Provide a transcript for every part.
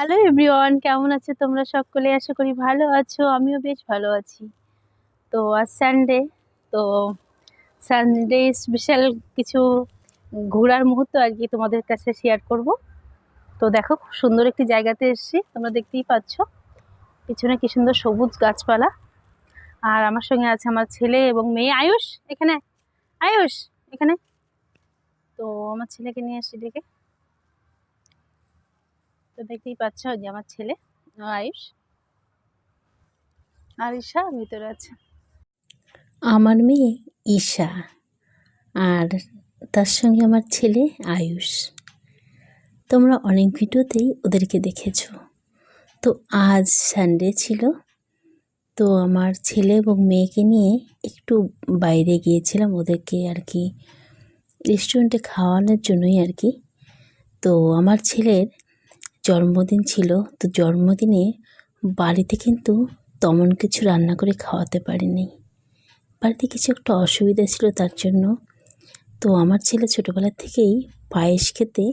Hello everyone, কেমন আছো তোমরা সকলে? আশা করি ভালো আছো, আমিও বেশ ভালো আছি। তো আজ সানডে, তো সানডে স্পেশাল কিছু ঘোরার মুহূর্ত আর কি তোমাদের কাছে শেয়ার করব। তো দেখো, খুব সুন্দর একটি জায়গাতে এসেছি, তোমরা দেখতেই পাচ্ছ পিছনে কি সুন্দর সবুজ গাছপালা। আর আমার সঙ্গে আছে আমার ছেলে এবং মেয়ে। আয়ুষ এখানে, আয়ুষ এখানে। তো আমার ছেলেকে নিয়ে এসেছি ডেকে। তো দেখতেই পাচ্ছ যে আমার ছেলে আয়ুষ, আর ঈশা ভিতরে আছে। আমার মেয়ে ঈশা আর তার সঙ্গে আমার ছেলে আয়ুষ। তোমরা অনেক ভিডিওতেই ওদেরকে দেখেছো। তো আজ সানডে ছিল, তো আমার ছেলে এবং মেয়েকে নিয়ে একটু বাইরে গিয়েছিলাম ওদেরকে আর কি রেস্টুরেন্টে খাওয়ানোর জন্যই আর কি। তো আমার ছেলের জন্মদিন ছিল, তো জন্মদিনে বাড়িতে কিন্তু তেমন কিছু রান্না করে খাওয়াতে পারিনি। বাড়িতে কিছু একটা অসুবিধা ছিল, তার জন্য। তো আমার ছেলে ছোটোবেলা থেকেই পায়েস খেতে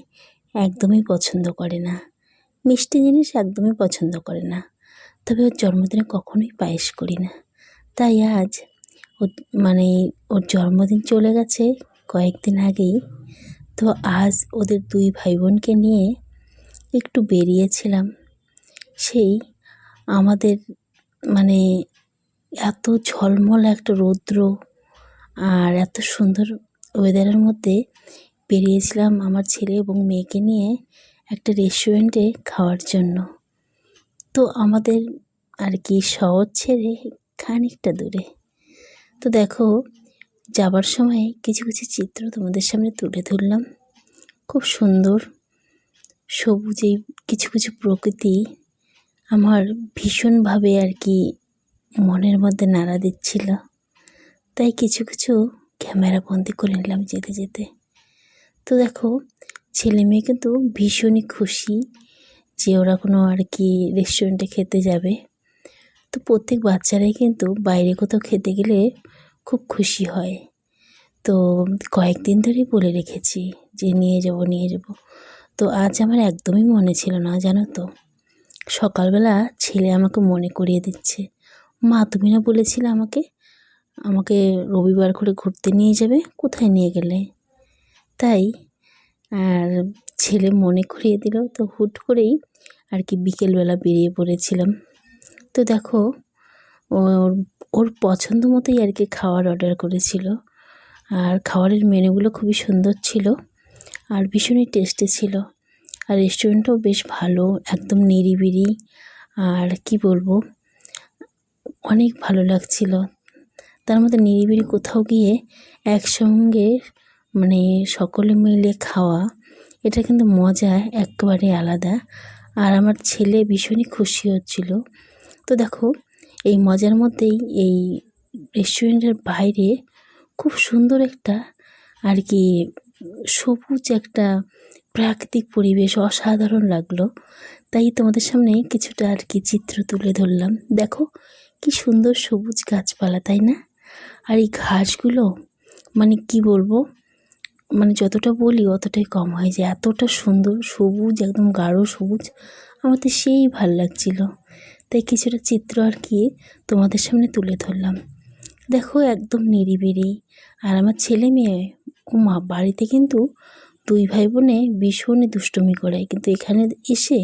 একদমই পছন্দ করে না, মিষ্টি জিনিস একদমই পছন্দ করে না। তবে ওর জন্মদিনে কখনোই পায়েস করি না। তাই আজ ওর মানে ওর জন্মদিন চলে গেছে কয়েকদিন আগেই। তো আজ ওদের দুই ভাই বোনকে নিয়ে একটু বেরিয়েছিলাম। সেই আমাদের মানে এত ঝলমল একটা রৌদ্র আর এত সুন্দর ওয়েদারের মধ্যে বেরিয়েছিলাম আমার ছেলে এবং মেয়েকে নিয়ে একটা রেস্টুরেন্টে খাওয়ার জন্য। তো আমাদের আর কি শহর ছেড়ে খানিকটা দূরে। তো দেখো, যাবার সময় কিছু কিছু চিত্র তোমাদের সামনে তুলে ধরলাম। খুব সুন্দর সবুজে কিছু কিছু প্রকৃতি আমার ভীষণভাবে আর কি মনের মধ্যে নাড়া দিচ্ছিল। তাই কিছু কিছু ক্যামেরা বন্দি করে নিলাম যেতে যেতে। তো দেখো, ছেলে মেয়ে কিন্তু ভীষণই খুশি যে ওরা কোনো আর কি রেস্টুরেন্টে খেতে যাবে। তো প্রত্যেক বাচ্চারাই কিন্তু বাইরে কোথাও খেতে গেলে খুব খুশি হয়। তো কয়েকদিন ধরেই বলে রেখেছি যে নিয়ে যাব নিয়ে যাব। তো আজ আমার একদমই মনে ছিল না, জানো তো। সকালবেলা ছেলে আমাকে মনে করিয়ে দিচ্ছে, মা তুমি না বলেছিলে আমাকে আমাকে রবিবার করে ঘুরতে নিয়ে যাবে, কোথায় নিয়ে গেলে? তাই আর ছেলে মনে করিয়ে দিল, তো হুট করেই আর কি বিকেলবেলা বেরিয়ে পড়েছিলাম। তো দেখো, ওর ওর পছন্দ মতোই আর কি খাবার অর্ডার করেছিল। আর খাবারের মেনুগুলো খুবই সুন্দর ছিল আর ভীষণই টেস্টি ছিল। আর রেস্টুরেন্টটাও বেশ ভালো, একদম নিরিবিলি। আর কি বলবো, অনেক ভালো লাগছিল। তার মধ্যে নিরিবিলি কোথাও গিয়ে একসঙ্গে মানে সকলে মিলে খাওয়া, এটা কিন্তু মজা একেবারে আলাদা। আর আমার ছেলে ভীষণই খুশি হচ্ছিল। তো দেখো, এই মজার মধ্যেই এই রেস্টুরেন্টের বাইরে খুব সুন্দর একটা আর কি সবুজ একটা প্রাকৃতিক পরিবেশ অসাধারণ লাগলো। তাই তোমাদের সামনে কিছুটা আর কি চিত্র তুলে ধরলাম। দেখো কি সুন্দর সবুজ গাছপালা, তাই না? আর এই ঘাসগুলো মানে কি বলবো, মানে যতটা বলি অতটাই কম হয়, যে এতটা সুন্দর সবুজ, একদম গাঢ় সবুজ। আমার তো সেই ভাল লাগছিল। তাই কিছুটা চিত্র আর কি তোমাদের সামনে তুলে ধরলাম। দেখো একদম নিরিবিলি। আর আমার ছেলে মেয়ে, ও মা, বাড়িতে কিন্তু দুই ভাই বোনে ভীষণই দুষ্টুমি করে, কিন্তু এখানে এসে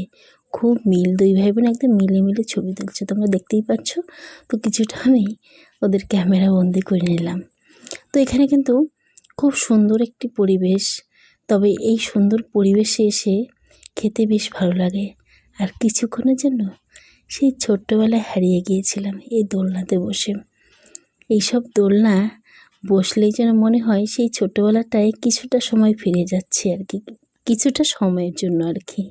খুব মিল, দুই ভাই বোন একদম মিলে মিলে ছবি তুলছে, তোমরা দেখতেই পাচ্ছ। তো কিছুটা আমি ওদের ক্যামেরা বন্দি করে নিলাম। তো এখানে কিন্তু খুব সুন্দর একটি পরিবেশ। তবে এই সুন্দর পরিবেশে এসে খেতে বেশ ভালো লাগে। আর কিছুক্ষণের জন্য সেই ছোট্টবেলায় হারিয়ে গিয়েছিলাম এই দোলনাতে বসে। এইসব দোলনা বসলেই যেন মনে হয় সেই ছোটোবেলাটায় কিছুটা সময় ফিরে যাচ্ছে আর কি, কিছুটা সময়ের জন্য আর কি।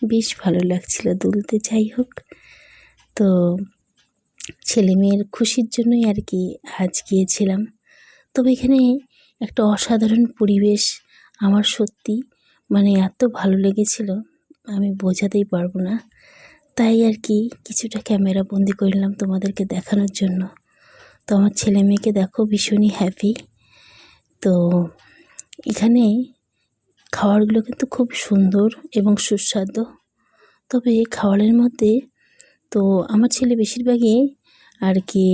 বেশ ভালো লাগছিল দুলতে। যাই হোক, তো ছেলে মেয়ের খুশির জন্যই আর কি আজ গিয়েছিলাম। তবে এখানে একটা অসাধারণ পরিবেশ আমার সত্যি মানে এত ভালো লেগেছিল, আমি বোঝাতেই পারবো না। তাই আর কি কিছুটা ক্যামেরা বন্দি করলাম তোমাদেরকে দেখানোর জন্য। তো আমার ছেলে মেয়েকে দেখো ভীষণই হ্যাপি। তো এখানে খাবারগুলো কিন্তু খুব সুন্দর এবং সুস্বাদু। তবে খাবারের মধ্যে তো আমার ছেলে বেশিরভাগই আর কি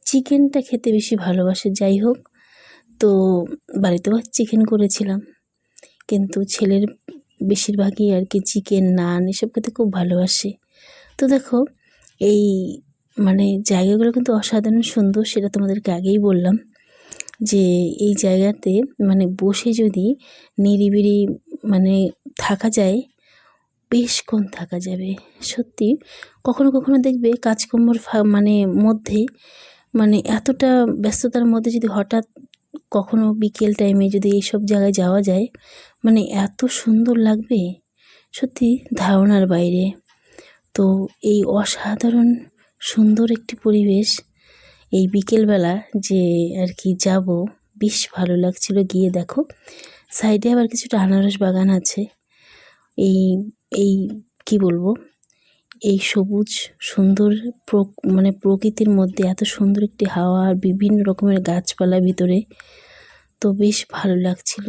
চিকেনটা খেতে বেশি ভালোবাসে। যাই হোক, তো বাড়িতেও চিকেন করেছিলাম, কিন্তু ছেলের বেশিরভাগই আর কি চিকেন, নান এসব খেতে খুব ভালোবাসে। তো দেখো, এই মানে জায়গাগুলো কিন্তু অসাধারণ সুন্দর, সেটা তোমাদেরকে আগেই বললাম যে এই জায়গাতে মানে বসে যদি নিরিবিলি মানে থাকা যায়, বেশক্ষণ থাকা যাবে। সত্যি কখনো কখনো দেখবে কাজকর্মর মানে মধ্যে মানে এতটা ব্যস্ততার মধ্যে যদি হঠাৎ কখনো বিকেল টাইমে যদি এইসব জায়গায় যাওয়া যায়, মানে এত সুন্দর লাগবে, সত্যি ধারণার বাইরে। তো এই অসাধারণ সুন্দর একটি পরিবেশ, এই বিকেলবেলা যে আর কি যাব, বেশ ভালো লাগছিল। গিয়ে দেখো সাইডে আবার কিছুটা আনারস বাগান আছে। এই এই কি বলবো, এই সবুজ সুন্দর মানে প্রকৃতির মধ্যে এত সুন্দর একটি হাওয়া আর বিভিন্ন রকমের গাছপালা ভিতরে, তো বেশ ভালো লাগছিল।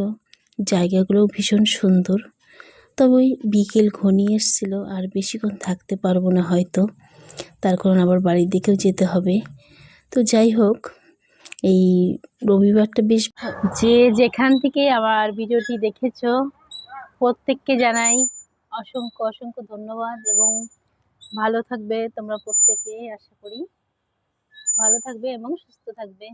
জায়গাগুলোও ভীষণ সুন্দর। তবে ওই বিকেল ঘনিয়ে এসেছিল, আর বেশিক্ষণ থাকতে পারবো না হয়তো, তার কারণ আবার বাড়ির দিকেও যেতে হবে। তো যাই হোক, এই রবিবারটা বেশ যে যেখান থেকে আমার ভিডিওটি দেখেছো প্রত্যেককে জানাই অসংখ্য অসংখ্য ধন্যবাদ, এবং ভালো থাকবে তোমরা প্রত্যেকে। আশা করি ভালো থাকবে এবং সুস্থ থাকবে।